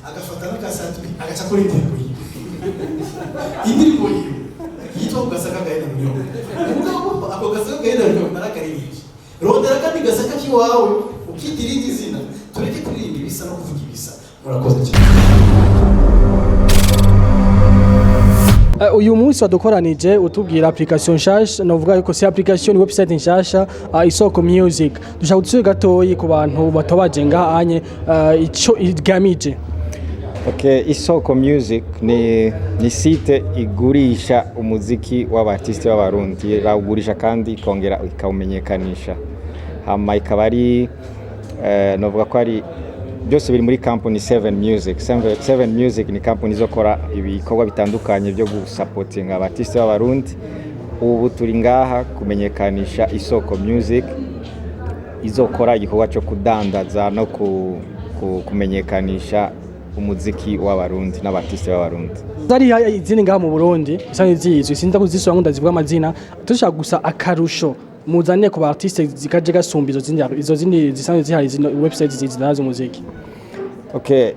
agafatana kasatwi agaca kuri indirimbo indirimbo yitwa gasaka gaenda mnyongo mugabo ako gasaka gaenda mnyongo narakaririye rondera kandi gasaka kiwawe ukitirindi zina tureke kuririmba ibisa no kuvuga ibisa murakoze cyane. Uyu munsi wadukoranije utubwira application nshasha novuga yuko si application website nshasha Isoko Music dushaka gutsuye gatoyi ku bantu batabaje ngahanye ico igamije. Okay, Isoko Music ni site igurisha umuziki w'abartiste b'abarundi rawugurisha kandi ikongera ikawumenyekanisha hama ikaba ari novuga ko ari byose biri muri company 7 Music. 7 Music ni company izokora ibikorwa bitandukanye byo gusupportinga abartiste b'abarundi. Ubu turi ngaha kumenyekanisha Isoko Music izokora igikorwa cyo kudandaza no kumenyekanisha umuziki w'abarundi n'abartiste b'abarundi. Zari izindi ngaha mu Burundi isani zizwe sinda kuzisura ngo ndazivuga amazina tushaka gusa akarusho muzane ku artiste zikaje gasumba izo zindi zisanzwe zihari zino website zizinazo umuziki. Okay,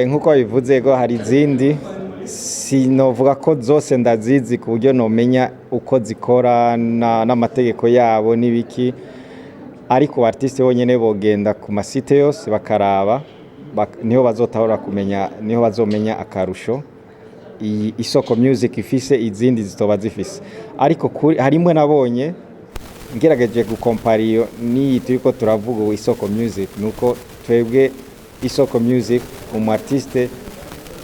nkuko bivuze go hari izindi sinovuga ko zose ndazizi ku buryo nomenya uko zikora n'amategeko yabo nibiki, ariko artiste bonyene bogenda ku masite yose bakaraba niho bazotahora kumenya, niho bazomenya akarusho Isoko Music ifise izindi zitoba zifise. Ariko harimwe nabonye ngerageje gukompara iyo ni turiko turavuga Isoko Music nuko twebwe Isoko Music artiste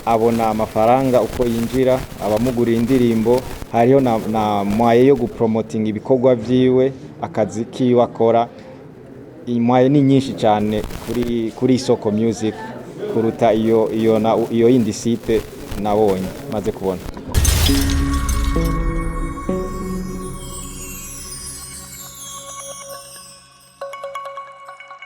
abona amafaranga uko yinjira abamugura indirimbo, hariho na mwaye yo gupromoting ibikorwa vyiwe akazi kiwe akora. Imwaye ni nyinshi cyane kuri Isoko Music kuruta iyo indi site nabonye maze kubona.